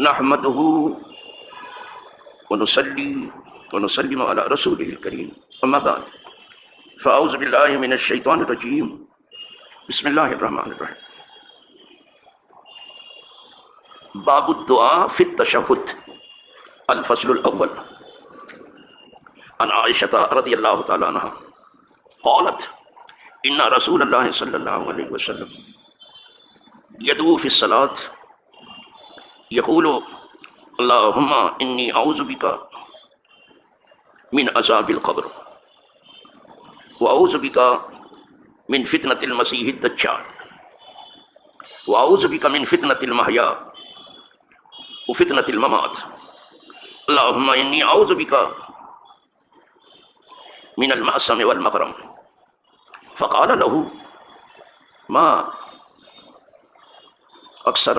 نحمده ونصلي ونسلم على رسوله الكريم اما بعد فاعوذ بالله من الشيطان الرجيم بسم الله الرحمن الرحيم باب الدعاء في التشهد الفصل الاول عن عائشة رضي الله تعالى عنها قالت ان رسول الله صلى الله عليه وسلم يدعو في الصلاة يقول اللهم إني أعوذ بك من عذاب القبر وأعوذ بك من فتنة المسيح الدجال وأعوذ بك من فتنة المحيا وفتنة الممات اللهم إني أعوذ بك من المأسم والمغرم فقال له ما أكثر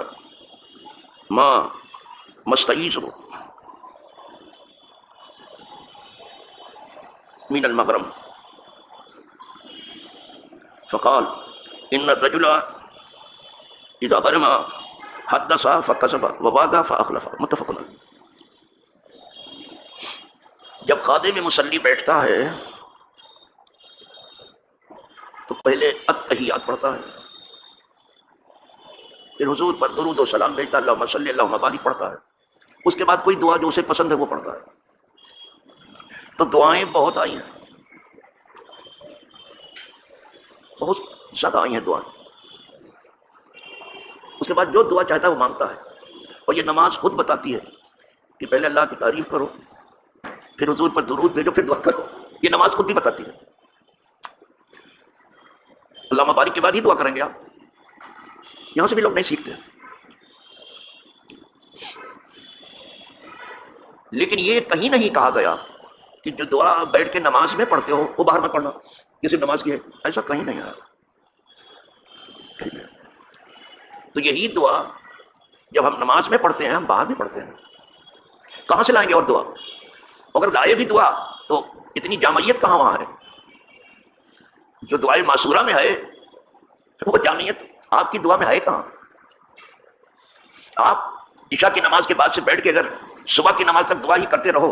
ما مستعيذ من المغرم فقال إن الرجل إذا غرم حدث فكذب ووعد فأخلف متفق علیہ۔ جب خادم مصلی بیٹھتا ہے تو پہلے التحیات پڑھتا ہے، پھر حضور پر درود و سلام بھیجتا ہے، اللہم صلی اللہم بارک پڑھتا ہے، اس کے بعد کوئی دعا جو اسے پسند ہے وہ پڑھتا ہے۔ تو دعائیں بہت آئی ہیں، بہت زیادہ آئی ہیں دعائیں۔ اس کے بعد جو دعا چاہتا ہے وہ مانگتا ہے، اور یہ نماز خود بتاتی ہے کہ پہلے اللہ کی تعریف کرو، پھر حضور پر درود بھیجو، پھر دعا کرو۔ یہ نماز خود بھی بتاتی ہے۔ اللہم بارک کے بعد ہی دعا کریں گے آپ، یہاں سے بھی لوگ نہیں سیکھتے۔ لیکن یہ کہیں نہیں کہا گیا کہ جو دعا بیٹھ کے نماز میں پڑھتے ہو وہ باہر میں پڑھنا، یہ صرف نماز کی ہے، ایسا کہیں نہیں آیا۔ تو یہی دعا جب ہم نماز میں پڑھتے ہیں ہم باہر بھی پڑھتے ہیں، کہاں سے لائیں گے اور دعا؟ اگر لائے بھی دعا تو اتنی جامعیت کہاں وہاں ہے؟ جو دعائے معصورہ میں ہے وہ جامعیت آپ کی دعا میں ہے کہاں؟ آپ عشاء کی نماز کے بعد سے بیٹھ کے اگر صبح کی نماز تک دعا ہی کرتے رہو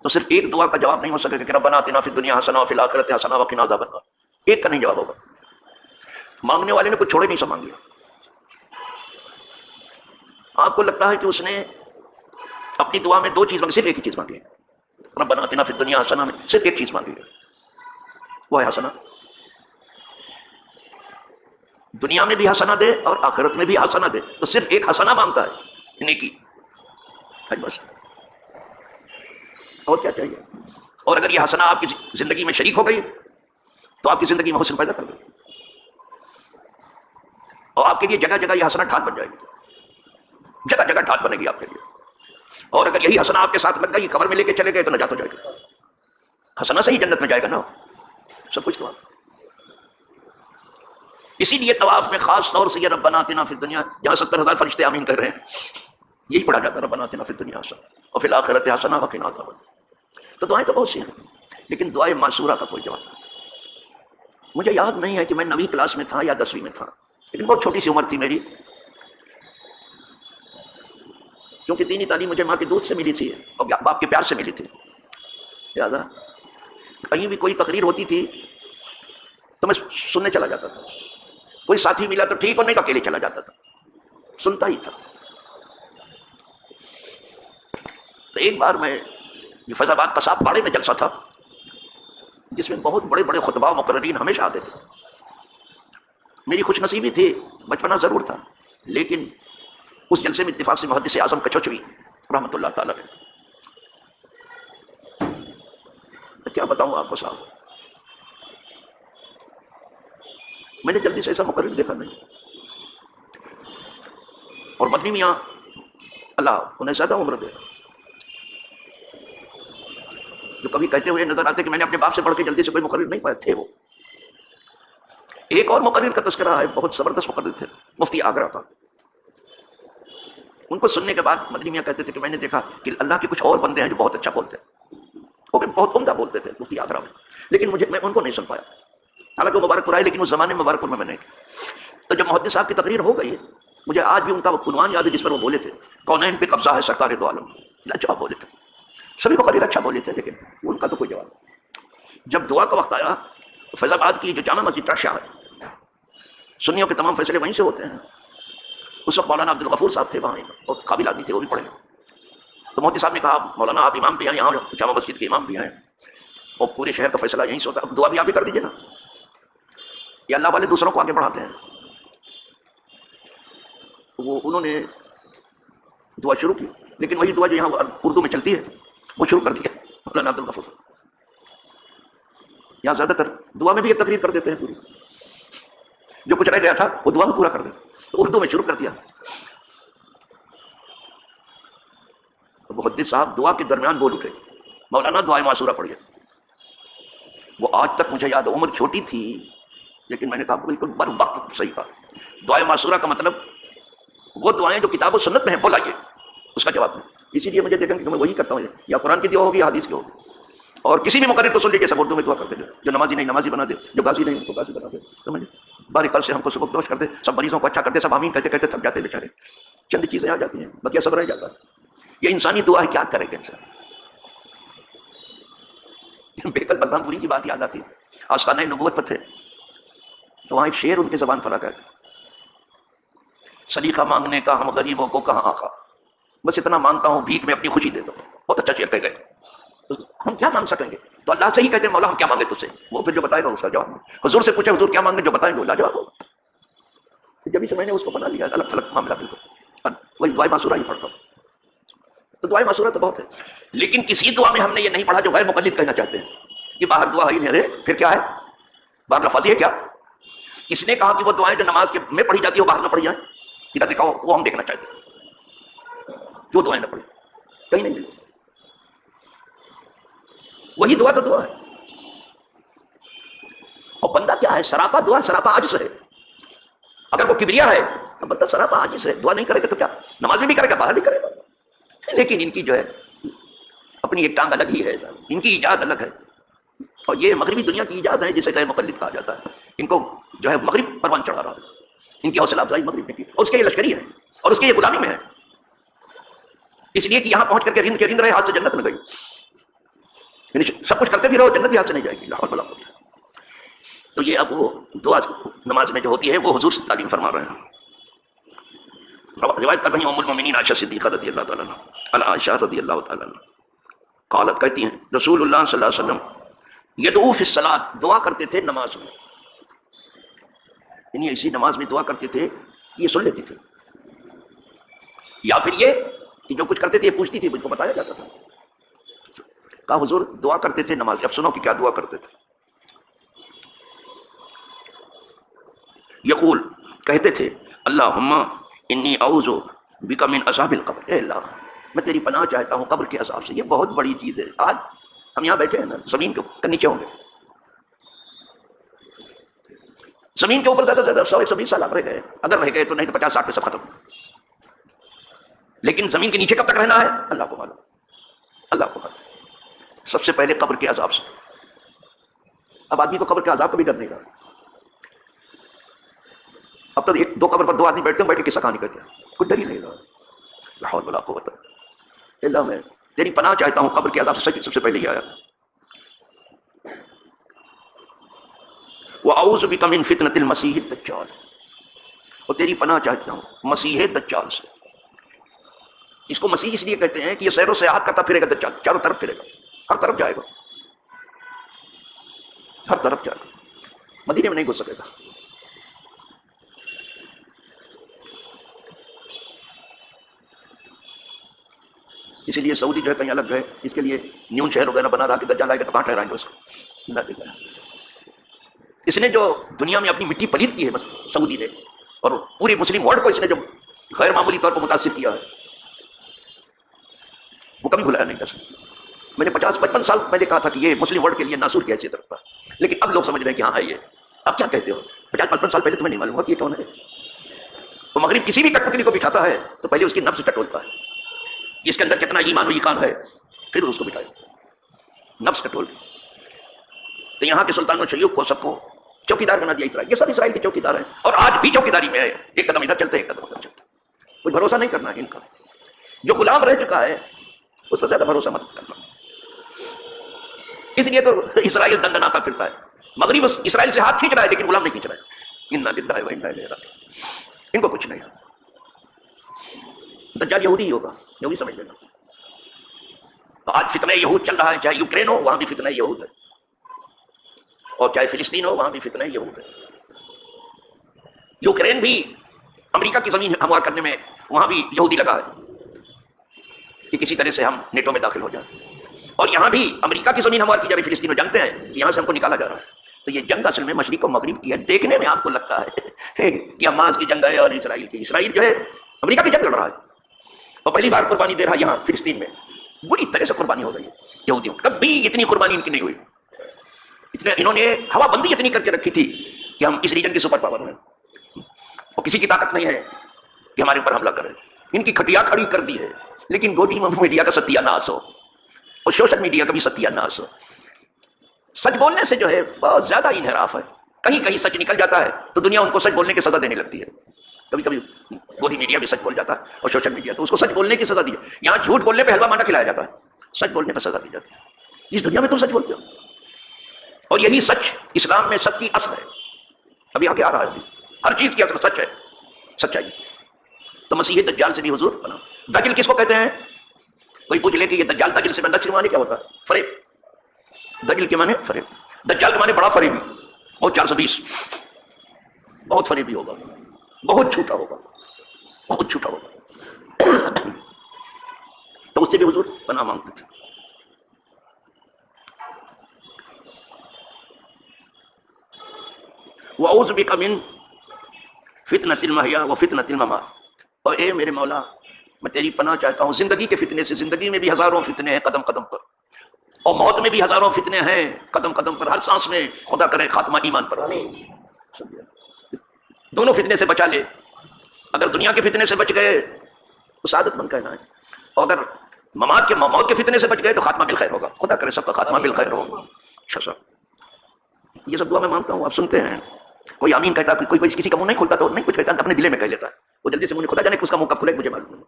تو صرف ایک دعا کا جواب نہیں ہو سکے کہ ربنا آتنا فی الدنیا حسنہ وفی الآخرۃ حسنہ وقنا عذاب النار، ایک کا نہیں جواب ہوگا۔ مانگنے والے نے کچھ چھوڑے نہیں سا مانگ لیا۔ آپ کو لگتا ہے کہ اس نے اپنی دعا میں دو چیز مانگی، صرف ایک ہی چیز مانگی ہے، ربنا آتنا فی الدنیا حسنہ میں صرف ایک چیز مانگی ہے، وہ ہے حسنہ۔ دنیا میں بھی حسنہ دے اور آخرت میں بھی حسنہ دے، تو صرف ایک حسنہ مانگتا ہے، نیکی، بس، اور کیا چاہیے؟ اور اگر یہ حسنہ آپ کی زندگی میں شریک ہو گئی تو آپ کی زندگی میں حسن پیدا کر دے گی، اور آپ کے لیے جگہ جگہ یہ حسنہ ڈھال بن جائے گی، جگہ جگہ ڈھال بنے گی آپ کے لیے۔ اور اگر یہی حسنہ آپ کے ساتھ لگ گئی، کمر میں لے کے چلے گئے تو نجات ہو جائے گی۔ حسنہ سے ہی جنت میں جائے گا نا سب کچھ۔ تو اسی لیے طواف میں خاص طور سے یہ ربنا آتنا فی الدنیا، جہاں 70,000 فرشتے آمین کر رہے ہیں، یہی پڑھا جاتا ہے ربنا آتنا فی الدنیا حسنہ وفی الآخرۃ حسنہ وقنا عذاب النار۔ تو دعائیں تو بہت سی ہیں، لیکن دعائیں معصورہ کا کوئی جواب نہیں۔ مجھے یاد نہیں ہے کہ میں 9ویں کلاس میں تھا یا 10ویں میں تھا، لیکن بہت چھوٹی سی عمر تھی میری، کیونکہ دینی تعلیم مجھے ماں کے دودھ سے ملی تھی اور باپ کے پیار سے ملی تھی۔ لہٰذا کہیں بھی کوئی تقریر ہوتی تھی تو میں سننے چلا جاتا تھا، کوئی ساتھی ملا تو ٹھیک، اور نہیں تو اکیلے چلا جاتا تھا، سنتا ہی تھا۔ تو ایک بار میں فیض آباد قصاب پاڑے میں جلسہ تھا جس میں بہت بڑے بڑے خطبہ و مقررین ہمیشہ آتے تھے۔ میری خوش نصیبی تھی، بچپنا ضرور تھا، لیکن اس جلسے میں اتفاق سے محدث اعظم کچھوچوی رحمۃ اللہ تعالی علیہ، کیا بتاؤں آپ کو صاحب، میں نے جلدی سے ایسا مقرر دیکھا نہیں۔ اور مدنی میاں اللہ انہیں زیادہ عمر دے، جو کبھی کہتے ہوئے نظر آتے کہ میں نے اپنے باپ سے پڑھ کے جلدی سے کوئی مقرر نہیں پائے تھے وہ۔ ایک اور مقرر کا تذکرہ ہے، بہت زبردست مقرر تھے، مفتی آگرہ کا۔ ان کو سننے کے بعد مدنی میاں کہتے تھے کہ میں نے دیکھا کہ اللہ کے کچھ اور بندے ہیں جو بہت اچھا بولتے ہیں، وہ بھی بہت عمدہ بولتے تھے مفتی آگرہ میں، لیکن میں ان کو نہیں سن پایا، حالانکہ وہ مبارک پور آئے لیکن اس زمانے میں مبارک پور میں نہیں تھا۔ تو جب محدث صاحب کی تقریر ہو گئی مجھے آج بھی ان کا وہ عنوان یاد ہے جس پر وہ بولے تھے، کونین پہ قبضہ ہے سرکار دو عالم. لاجواب بولے تھے، سبھی مقرر اچھا بولے تھے، لیکن ان کا تو کوئی جواب نہیں. جب دعا کا وقت آیا تو فیض آباد کی جو جامع مسجد ترشا ہے، سنیوں کے تمام فیصلے وہیں سے ہوتے ہیں. اس وقت مولانا عبد الغفور صاحب تھے وہاں، بہت قابل آدمی تھے، وہ بھی پڑھے. تو مفتی صاحب نے کہا مولانا آپ امام بھی ہیں یہاں، جامع مسجد کے امام بھی ہیں، اور پورے شہر کا فیصلہ یہیں سے ہوتا ہے، اب دعا بھی آپ ہی کر دیجیے نا. یہ اللہ والے دوسروں کو آگے بڑھاتے ہیں. وہ انہوں نے دعا شروع کی، لیکن وہی دعا جو یہاں اردو میں چلتی ہے وہ شروع کر دیا مولانا عبد الغفور. یہاں زیادہ تر دعا میں بھی یہ تقریر کر دیتے ہیں پوری، جو کچھ رہ گیا تھا وہ دعا میں پورا کر دیتے، تو اردو میں شروع کر دیا. محدث صاحب دعا کے درمیان بول اٹھے، مولانا دعائے معصورہ پڑھیے. وہ آج تک مجھے یاد ہے، عمر چھوٹی تھی لیکن میں نے کہا بالکل بر وقت صحیح کہا. دعائے معصورہ کا مطلب وہ دعائیں جو کتاب و سنت میں ہیں وہ لائیے، اس کا جواب نہیں. اسی لیے مجھے دیکھیں کہ میں وہی کرتا ہوں، یا قرآن کی دعا ہوگی یا حدیث کی ہوگی. اور کسی بھی مقرر کو سن لیجیے سب اردو میں دعا کرتے ہیں، جو نمازی نہیں نمازی بنا دے، جو غازی نہیں ان کو غازی بنا دے. سمجھ باری کل سے ہم کو سبق دوش کر دے، سب مریضوں کو اچھا کر دے، سب آمین کہتے کہتے تھک جاتے بیچارے. چند چیزیں آ جاتی ہیں، بقیہ سب رہ جاتا ہے. یہ انسانی دعا ہے، کیا کرے گا انسان. بیکل بلرام پوری کی بات یاد آتی ہے، آستانہ نبوت پر تھے تو وہاں ایک شعر ان کے زبان پر آ گیا، سلیقہ مانگنے کا ہم غریبوں کو کہاں آقا، بس اتنا مانگتا ہوں بھیک میں اپنی خوشی دے دو. بہت اچھا شعر کہہ گئے. تو ہم کیا مانگ سکیں گے؟ تو اللہ سے ہی کہتے ہیں مولا ہم کیا مانگے تجھ سے، وہ پھر جو بتائے گا اس کا جواب. حضور سے پوچھے حضور کیا مانگے، جو بتائیں گے لاجواب ہوگا. جب سے میں نے اس کو بنا لیا الگ تھلگ معاملہ بالکل، وہی دعائے معصورہ ہی پڑھتا ہوں. تو دعائے معصورہ تو بہت ہے، لیکن کسی دعا میں ہم نے یہ نہیں پڑھا جو غیر مقلد کہنا چاہتے ہیں کہ باہر دعا ہی نہیں. ارے پھر کیا ہے، باہر لفظ ہے کیا؟ کس نے کہا کہ وہ دعائیں جو نماز کے میں پڑھی جاتی ہے وہ باہر نہ پڑھی جائیں؟ ادھر دکھاؤ، وہ ہم دیکھنا چاہتے ہیں جو دعائیں نہ پڑھی، کہیں نہیں ملتی. وہی دعا تو دعا ہے. اور بندہ کیا ہے، سراپا دعا سراپا عاجز ہے. اگر وہ کبریا ہے تو بندہ سراپا عاجز ہے، دعا نہیں کرے گا تو کیا نماز میں بھی کرے گا باہر بھی کرے گا. لیکن ان کی جو ہے اپنی ایک ٹانگ الگ ہی ہے، ان کی ایجاد الگ ہے. اور یہ مغربی دنیا کی ایجاد ہے جسے غیر مقلد کہا جاتا ہے. ان کو جو ہے مغرب پروان چڑھا رہا ہے، ان کی حوصلہ افزائی مغرب نے کی، اور اس کے یہ لشکری ہے اور اس کے یہ غلامی میں ہے. اس لیے کہ یہاں پہنچ کر کے رند رہے، ہاتھ سے جنت میں گئی. یعنی سب کچھ کرتے بھی رہو، جنت بھی ہاتھ سے نہیں جائے گی. لاہور بلا ہوتا ہے. تو یہ اب وہ دعا نماز میں جو ہوتی ہے وہ حضور سے تعلیم فرما رہے ہیں. روایت کر رہی ہیں ام المؤمنین عائشہ صدیقہ رضی اللہ تعالیٰ عنہ، عائشہ رضی اللہ تعالیٰ عنہ قالت کہتی ہیں رسول اللہ صلی اللہ علیہ وسلم یدعو فی الصلاۃ، دعا کرتے تھے نماز میں. یعنی اسی نماز میں دعا کرتے تھے، یہ سن لیتی تھی، یا پھر یہ کہ جو کچھ کرتے تھے یہ پوچھتی تھی، مجھ کو بتایا جاتا تھا. کہا حضور دعا کرتے تھے نماز، اب سنو کہ کیا دعا کرتے تھے. یقول کہتے تھے اللہم انی اعوذ بک من عذاب القبر، اے اللہ میں تیری پناہ چاہتا ہوں قبر کے عذاب سے. یہ بہت بڑی چیز ہے. آج ہم یہاں بیٹھے ہیں نا، زمین کے نیچے ہوں گے، زمین کے اوپر زیادہ سے زیادہ 100-120 سال آپ رہ گئے، اگر رہ گئے تو نہیں تو 50-60 میں سب ختم. لیکن زمین کے نیچے کب تک رہنا ہے اللہ کو معلوم، اللہ کو معلوم. سب سے پہلے قبر کے عذاب سے. اب آدمی کو قبر کے عذاب کا بھی ڈر نہیں رہا. اب تو ایک دو قبر پر دو آدمی بیٹھتے ہیں، بیٹھ کے قصہ کہانی کہتے ہیں، کوئی ڈر ہی نہیں رہا. لا حول ولا قوت الا باللہ. میں تیری پناہ چاہتا ہوں قبر کے عذاب سے. سب سے پہلے یہ آیا تھا وَأَعُوذُ بِكَ مِن فِتْنَةِ الْمَسِيحِ الدَّجَّالِ، اور تیری پناہ چاہتا ہوں مسیح دجال سے. اس کو مسیح اس لیے کہتے ہیں کہ یہ سیر و سیاحت کرتا پھرے گا، دجال چاروں طرف پھرے گا، ہر طرف جائے گا، ہر طرف جائے گا، مدینے میں نہیں گھس سکے گا. اسی لیے سعودی جو ہے کہیں الگ ہے، اس کے لیے نیون شہر وغیرہ بنا رہا کہ دجال آئے گا تو کہاں ٹھہرائیں گے اس کو. اس نے جو دنیا میں اپنی مٹی پلید کی ہے بس سعودی نے، اور پوری مسلم ورلڈ کو اس نے جو غیر معمولی طور پر متاثر کیا ہے وہ کبھی بھلایا نہیں جا سکتا. میں نے 50-55 سال پہلے کہا تھا کہ یہ مسلم ورلڈ کے لیے ناصور کی حیثیت رکھتا ہے، لیکن اب لوگ سمجھ رہے ہیں کہ ہاں ہے یہ. اب کیا کہتے ہو؟ 50-55 سال پہلے تمہیں نہیں معلوم ہوا کہ یہ کون ہے. تو مغرب کسی بھی کٹپتلی کو بٹھاتا ہے تو پہلے اس کی نفس ٹٹولتا ہے، اس کے اندر کتنا ایمان و ایقان ہے، پھر اس کو بٹھائے. نفس ٹٹول. تو یہاں کے سلطان و شیوخ کو سب کو چوکیدار بنا دیا اسرائیل. یہ سب اسرائیل کے چوکیدار ہیں اور آج بھی چوکیداری میں ہے. ایک قدم ادھر چلتے ایک قدم ادھر چلتے. کوئی بھروسہ نہیں کرنا ان کا. جو غلام رہ چکا ہے اس پر زیادہ بھروسہ مت کرنا. اس لیے تو اسرائیل دندناتا پھرتا ہے. مغرب اسرائیل سے ہاتھ کھینچ رہا ہے لیکن غلام نہیں کھینچ رہا ہے. انا للہ و انا الیہ راجعون. ان کو کچھ نہیں. دجال یہودی ہی ہوگا, یہودی سمجھ لینا. آج فتنہ یہود چل رہا ہے, چاہے یوکرین ہو وہاں بھی فتنہ یہود ہے, اور چاہے فلسطین ہو وہاں بھی فتنہ یہود ہے. یوکرین بھی امریکہ کی زمین ہموار کرنے میں وہاں بھی یہودی لگا ہے کہ کسی طرح سے ہم نیٹو میں داخل ہو جائیں, اور یہاں بھی امریکہ کی زمین ہموار کی جا رہی. فلسطین میں جانتے ہیں کہ یہاں سے ہم کو نکالا جا رہا ہے. تو یہ جنگ اصل میں مشرق و مغرب کی ہے. دیکھنے میں آپ کو لگتا ہے کہ حماس کی جنگ ہے اور اسرائیل کی. اسرائیل جو ہے امریکہ کی جنگ لڑ رہا ہے اور پہلی بار قربانی دے رہا ہے یہاں فلسطین میں. بری طرح سے قربانی ہو رہی ہے یہودیوں. کبھی اتنی قربانی ان کی نہیں ہوئی. انہوں نے ہوا بندی اتنی کر کے رکھی تھی کہ ہم اس ریجن کے سپر پاور ہیں اور کسی کی طاقت نہیں ہے کہ ہمارے اوپر حملہ کرے. ان کی کھٹیا کھڑی کر دی ہے. لیکن گوڈی میڈیا کا ستیہ ناش ہو اور سوشل میڈیا کا بھی ستیہ ناش ہو. سچ بولنے سے جو ہے بہت زیادہ انحراف ہے. کہیں کہیں سچ نکل جاتا ہے تو دنیا ان کو سچ بولنے کی سزا دینے لگتی ہے. کبھی کبھی گودی میڈیا بھی سچ بول جاتا ہے اور سوشل میڈیا تو اس کو سچ بولنے کی سزا دی ہے. یہاں جھوٹ بولنے پہ حلوہ مانڈا کھلایا جاتا ہے, سچ بولنے پہ سزا دی جاتی ہے. اس دنیا میں تم سچ بولتے ہو اور یہی سچ اسلام میں سب کی اصل ہے. ابھی آگے آ رہا ہے, ہر چیز کی اصل سچ ہے, سچائی. تو مسیح دجال سے بھی حضور بنا. دجل کس کو کہتے ہیں؟ کوئی پوچھ لے کہ یہ دجال دجل سے بندہ چروانے کیا ہوتا ہے؟ فریب. دجل کے معنی فریب, دجال کے معنی بڑا فریبی اور 420 بہت فریبی ہوگا, بہت چھوٹا ہوگا, بہت چھوٹا ہوگا. تو اس سے بھی حضور پناہ مانگتے تھے. وَأَعُوذُ بِكَ مِن فِتْنَةِ الْمَحْيَا وَفِتْنَةِ الْمَمَاتِ. اور اے میرے مولا میں تیری پناہ چاہتا ہوں زندگی کے فتنے سے. زندگی میں بھی ہزاروں فتنے ہیں قدم قدم پر, اور موت میں بھی ہزاروں فتنے ہیں قدم قدم پر. ہر سانس میں خدا کرے خاتمہ ایمان پر. دونوں فتنے سے بچا لے. اگر دنیا کے فتنے سے بچ گئے تو سعادت مند کہنا ہے, اور اگر موت کے فتنے سے بچ گئے تو خاتمہ بالخیر ہوگا. خدا کرے سب کا خاتمہ بالخیر ہو. اچھا سر, یہ سب دعا میں مانگتا ہوں, آپ سنتے ہیں. کوئی آمین کہتا ہے, کوئی کسی کا منہ نہیں کھلتا تو نہیں کچھ کہتا, اپنے دل میں کہہ لیتا ہے. وہ جلدی سے منہ خدا جانے اس کا منہ کب کھلے مجھے معلوم نہیں.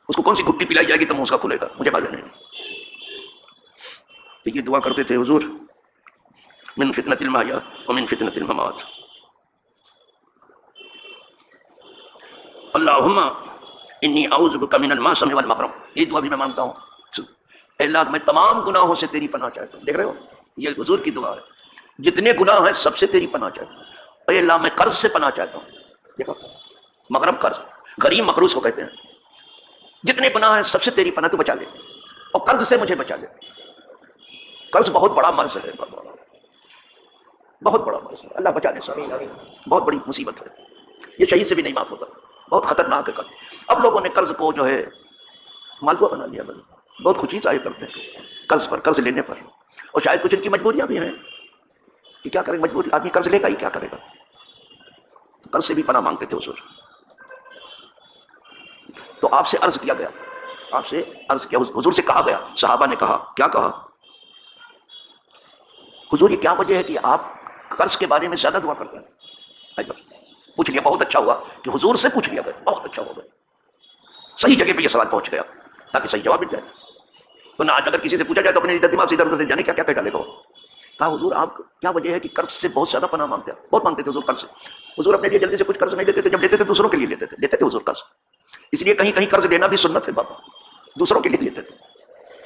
اس کو کون سی گھٹی پلائی جائے گی تو منہ اس کا کھلے گا, مجھے معلوم نہیں. تو یہ دعا کرتے تھے حضور, من فتنة المحیا ومن فتنة الممات. اللہم انی اعوذ بک من المعصم والمغرم. یہ دعا بھی میں مانگتا ہوں. اے اللہ میں تمام گناہوں سے تیری پناہ چاہتا ہوں. دیکھ رہے ہو یہ حضور کی دعا ہے. جتنے گناہ ہیں سب سے تیری پناہ چاہتا ہوں. اے اللہ میں قرض سے پناہ چاہتا ہوں. دیکھو مغرم قرض, غریم مقروض کو کہتے ہیں. جتنے گناہ ہیں سب سے تیری پناہ تو بچا لے, اور قرض سے مجھے بچا لے. قرض بہت بڑا مرض ہے, بہت بڑا مرض ہے. اللہ بچا لے سب, بہت بڑی مصیبت ہے. یہ شہید سے بھی نہیں معاف ہوتا, بہت خطرناک ہے قرض. اب لوگوں نے قرض کو جو ہے مالوا بنا لیا, بہت خوشی ظاہر کرتے ہیں قرض پر, قرض لینے پر. اور شاید کچھ ان کی مجبوریاں بھی ہیں کہ کیا کرے, مجبور آدمی قرض لے گا ہی کیا کرے گا. قرض سے بھی پناہ مانگتے تھے حضور. تو آپ سے عرض کیا گیا, آپ سے عرض کیا, حضور سے کہا گیا, صحابہ نے کہا, کیا کہا حضور یہ کیا وجہ ہے کہ آپ قرض کے بارے میں زیادہ دعا کرتے ہیں؟ پوچھ لیا, بہت اچھا ہوا کہ حضور سے پوچھ لیا گیا, بہت اچھا ہو گیا. صحیح جگہ پہ یہ سوال پہنچ گیا تاکہ صحیح جواب مل جائے. تو نہ آج اگر کسی سے پوچھا جائے تو اپنے دماغ سے ادھر ادھر سے جانے کیا کیا ڈالے گا. کہا حضور آپ کیا وجہ ہے کہ قرض سے بہت زیادہ پناہ مانگتے ہیں؟ بہت مانگتے تھے حضور قرض سے. حضور اپنے لیے جلدی سے کچھ قرض نہیں لیتے تھے, جب لیتے تھے دوسروں کے لیے لیتے تھے حضور قرض. اس لیے کہیں کہیں قرض لینا بھی سنت ہے بابا, دوسروں کے لیے لیتے تھے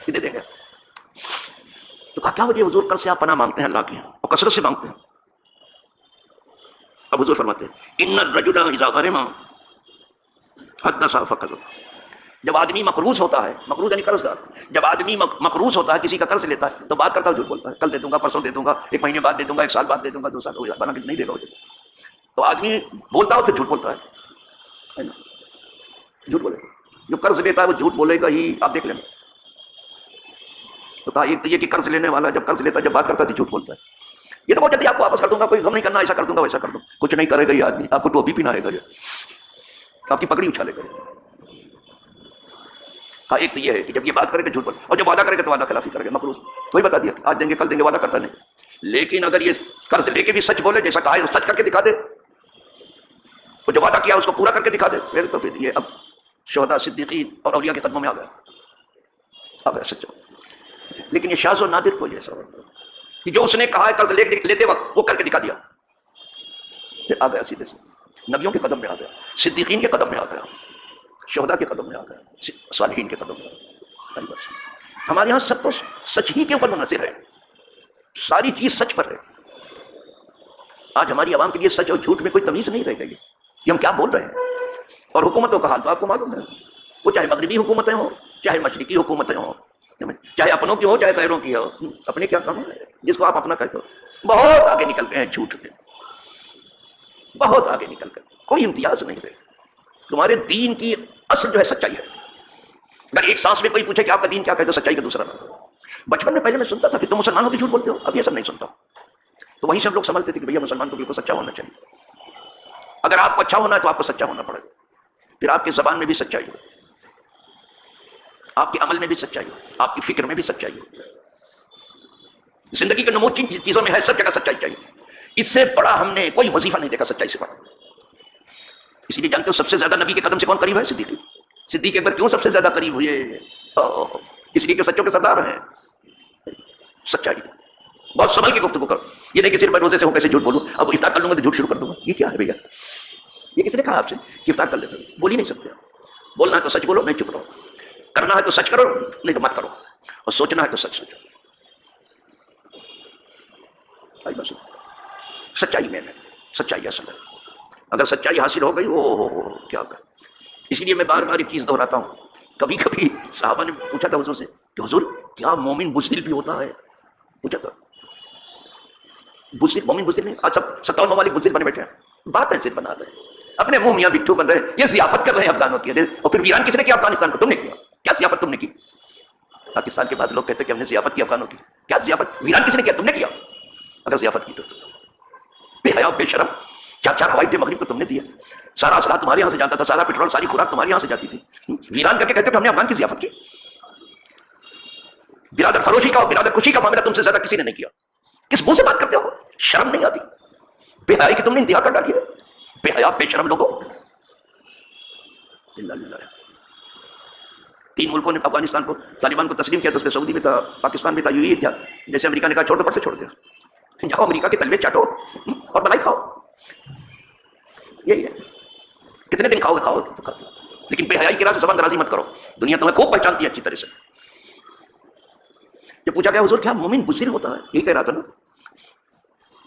کہ دے دیں گے. تو کہا کیا وجہ حضور قرض سے آپ پناہ مانگتے ہیں اللہ کے, اور کثرت سے مانگتے ہیں؟ اب حضور فرماتے ہیں ان الرجل اذا غرم حدث فقد. جب آدمی مقروض ہوتا ہے, مقروض یعنی قرض دار, جب آدمی مقروض ہوتا ہے, کسی کا قرض لیتا ہے تو بات کرتا ہے جھوٹ بولتا ہے, کل دے دوں گا, پرسوں دے دوں گا, 1 مہینے بعد دے دوں گا, 1 سال بعد دے دوں گا, 2 سال ہو جائے بنا نہیں دے گا. تو آدمی بولتا ہے پھر جھوٹ بولتا ہے نا, جھوٹ بولے گا. جو قرض لیتا ہے وہ جھوٹ بولے گا ہی, آپ دیکھ لینا. تو کہا ایک تو یہ کہ قرض لینے والا جب قرض لیتا ہے, جب بات کرتا ہے تو جھوٹ بولتا ہے. یہ تو بہت جلدی آپ کو واپس کر دوں گا, کوئی غم نہیں کرنا, ایسا کر دوں گا ویسا کر دوں. کچھ نہیں کرے گا یہ آدمی, آپ کو ٹوپی پہنائے گا, آپ کی پگڑی اچھالے گا. ہاں ایک تو یہ ہے کہ جب یہ بات کرے گا جھوٹ بول, اور جب وعدہ کرے گا تو وعدہ خلافی کرے گا, مقروض. کوئی بتا دیا آج دیں گے کل دیں گے, وعدہ کرتا نہیں. لیکن اگر یہ قرض لے کے بھی سچ بولے, جیسا کہا ہے سچ کر کے دکھا دے, وہ جو وعدہ کیا اس کو پورا کر کے دکھا دے, پھر تو پھر یہ اب شہداء صدیقین اور اولیاء کے قدموں میں آ گیا سچا. لیکن یہ شاذ و نادر کوئی ایسا ہوتا ہے کہ جو اس نے کہا ہے قرض لیتے وقت وہ کر کے دکھا دیا، پھر آ گیا سیدھے سے نبیوں کے قدم میں آ گیا، صدیقین کے قدم میں آ گیا، شہداء کے قدم میں آ گیا، صالحین کے قدم میں آ گیا. ہمارے یہاں سب تو سچ ہی کے اوپر منحصر ہے، ساری چیز سچ پر ہے. آج ہماری عوام کے لیے سچ اور جھوٹ میں کوئی تمیز نہیں رہ گئی کہ ہم کیا بول رہے ہیں. اور حکومتوں کا حال تو آپ کو معلوم ہے، وہ چاہے مغربی حکومتیں ہوں، چاہے مشرقی حکومتیں ہوں، چاہے اپنوں کی ہو چاہے غیروں کی ہو، اپنے کیا کام ہے جس کو آپ اپنا کہتے ہو. بہت آگے نکل گئے ہیں جھوٹ میں، بہت آگے نکل گئے، کوئی امتیاز نہیں رہے. تمہارے دین کی اصل جو ہے سچائی ہے. اگر ایک سانس میں کوئی پوچھے کہ آپ کا دین کیا کہتے ہو، سچائی کا دوسرا نام. بچپن میں پہلے میں سنتا تھا کہ تم مسلمانوں کی جھوٹ بولتے ہو، اب یہ سب نہیں سنتا. تو وہیں سے ہم لوگ سمجھتے تھے کہ بھیا مسلمان کو بالکل سچا ہونا چاہیے. اگر آپ کو اچھا ہونا ہے تو آپ کو سچا ہونا پڑے گا. پھر آپ کی زبان میں بھی سچائی ہو، آپ کے عمل میں بھی سچائی ہو، آپ کی فکر میں بھی سچائی ہو. زندگی کے نمود چیزوں میں ہے سب جگہ سچائی چاہیے. اس سے بڑا ہم نے کوئی وظیفہ نہیں دیکھا سچائی سے بڑا. اسی لیے جانتے ہو سب سے زیادہ نبی کے قدم سے کون قریب ہے؟ صدیق. صدیق اکبر کیوں سب سے زیادہ قریب ہوئے؟ اس لیے کہ سچوں کے سردار ہیں. سچائی بہت سنبھل کے گفتگو کرو. یہ نہیں کہ صرف روزے سے ہو کیسے جھوٹ بولوں، اب افطار کر لوں گا تو جھوٹ شروع کر دوں گا. یہ کیا ہے بھیا؟ یہ کس نے کہا آپ سے کہ افطار کر لیتے ہو؟ بول ہی نہیں سکتے. بولنا ہے تو سچ بولو، نہیں چپ رہو. کرنا ہے تو سچ کرو، نہیں تو مت کرو. اور سوچنا ہے تو سچ سوچو. بس سچائی میں ہے، سچائی اصل ہے. اگر سچائی حاصل ہو گئی وہ کیا کر. اسی لیے میں بار بار ایک چیز دہراتا ہوں. کبھی کبھی صحابہ نے پوچھا تھا حضور سے کہ حضور کیا مومن بزدل بھی ہوتا ہے؟ پوچھا تھا. بزدل مومن بزدل نہیں. آج سب 57 ممالک بزدل بنے بیٹھے ہیں. بات ایسے بنا رہے ہیں، اپنے منہ میاں بٹھو بن رہے ہیں. یہ ضیافت کر رہے ہیں افغانوں کی. اور پھر ویران کس نے کیا؟ افغانستان کو. تم نے کیا؟ کیا ضیافت تم نے کی؟ پاکستان کے بعض لوگ کہتے ہیں کہ ہم نے ضیافت کی افغانوں کی. کیا ضیافت؟ ویران کس نے کیا؟ تم نے کیا. اگر ضیافت کی تو بے حیا بے شرم. 4 ہوائی اڈے مغرب کو تم نے دیا. سارا اسلحہ تمہارے یہاں سے جاتا تھا، سارا پیٹرول ساری خوراک تمہارے یہاں سے جاتی تھی. ویران کر کے کہتے کہ ہم نے افغان کی ضیافت کی. برادر فروشی کا اور برادر کشی کا معاملہ تم سے زیادہ کسی نے نہیں کیا. کس منہ سے بات کرتے ہو؟ شرم نہیں آتی؟ بے حیائی کی تم نے انتہا کر ڈالی ہے. بے حیا بے شرم لوگوں. 3 ملکوں نے افغانستان کو، طالبان کو تسلیم کیا تو اس میں سعودی بھی تھا، پاکستان بھی تھا. یوں ہی تھا جیسے امریکہ نے کہا چھوڑ دو، پڑ سے چھوڑ دیا. جاؤ امریکہ کے تلوے چاٹو اور بنائی کھاؤ. یہی ہے. کتنے دن کھاؤ گے؟ کھاؤ کھاتے. لیکن بے حیائی کی راہ سے زبان درازی مت کرو. دنیا تمہیں خوب پہچانتی ہے اچھی طرح سے. جب پوچھا گیا حضور کیا مومن بزدل ہوتا ہے؟ یہی کہہ رہا تھا نا.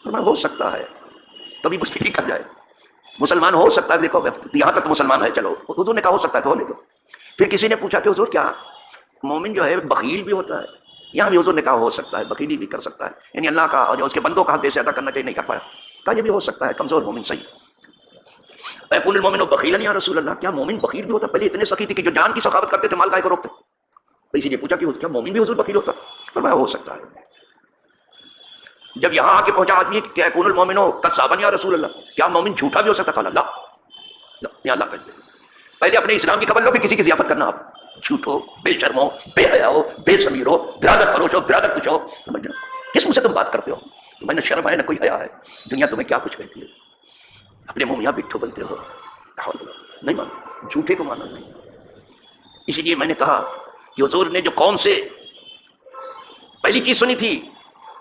فرمایا ہو سکتا ہے کبھی بزدلی کر جائے. مسلمان ہو سکتا ہے. دیکھو یہاں تک تو مسلمان ہے، چلو حضور نے کہا ہو سکتا ہے تو ہونے دو. پھر کسی نے پوچھا کہ حضور کیا مومن جو ہے بخیل بھی ہوتا ہے؟ یہاں بھی حضور نے کہا ہو سکتا ہے، بخیلی بھی کر سکتا ہے. یعنی اللہ کا اور جو اس کے بندوں کا حق جیسے ادا کرنا چاہیے نہیں کر پایا. کہا یہ بھی ہو سکتا ہے کمزور مومن. صحیح. یقول المومن بخیلا یا رسول اللہ. کیا مومن بخیل بھی ہوتا؟ پہلے اتنے سخی تھے کہ جو جان کی سخاوت کرتے تھے مال گائے کو روکتے. تو اسی لیے پوچھا کہ کیا مومن بھی حضور بخیل ہوتا؟ فرمایا ہو سکتا ہے. جب یہاں آ کے پہنچا آدمی کہ یقول المومن کذابا یا رسول اللہ، کیا مومن جھوٹا بھی ہو سکتا؟ کہا اللہ یا اللہ کہتے. پہلے اپنے اسلام کی خبر لو، پھر کسی کی ضیافت کرنا. آپ جھوٹو، بے شرم ہو، بے حیا ہو، بے ضمیر ہو، برادر فروش ہو، برادر کچھ ہو. کس منہ سے تم بات کرتے ہو؟ تمہیں نہ شرم ہے نہ کوئی حیا ہے. دنیا تمہیں کیا کچھ کہتی ہے. اپنے منہ میاں بٹھو بنتے ہو. نہیں مانو، جھوٹے کو مانا نہیں. اسی لیے میں نے کہا کہ حضور نے جو قوم سے پہلی چیز سنی تھی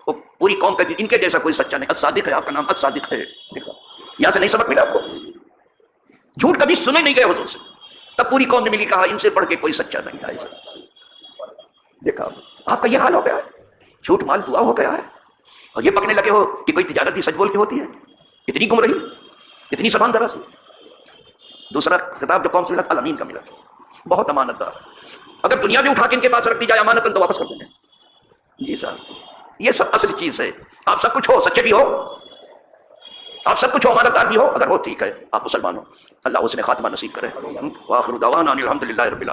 وہ پوری قوم کہتی ان کے جیسا کوئی سچا نہیں. الصادق ہے آپ کا نام، الصادق ہے. دیکھا یہاں سے نہیں سبق ملا آپ کو. جھوٹ کبھی سنے نہیں گئے حضور سے. تب پوری قوم نے ملی کہا ان سے پڑھ کے کوئی سچا نہیں ہے. دیکھا آپ کا یہ حال ہو گیا ہے. جھوٹ مال دعا ہو گیا ہے. اور یہ پکنے لگے ہو کہ کوئی تجارت بھی سچ بول کے ہوتی ہے. اتنی گم رہی، اتنی زبان دراز. دوسرا خطاب جو قوم سے ملا الامین کا ملا تھا. بہت امانت دار. اگر دنیا بھی اٹھا کے ان کے پاس رکھ دی جائے امانتاً تو واپس کر دیں گے. جی صاحب یہ سب اصل چیز ہے. آپ سب کچھ ہو، سچے بھی ہو، آپ سب کچھ ہو، امانت دار بھی ہو، اگر ہو ٹھیک ہے آپ مسلمان ہو. اللہ اس نے خاتمہ نصیب کرے. وآخر دعوانا ان الحمد للہ رب العالمین.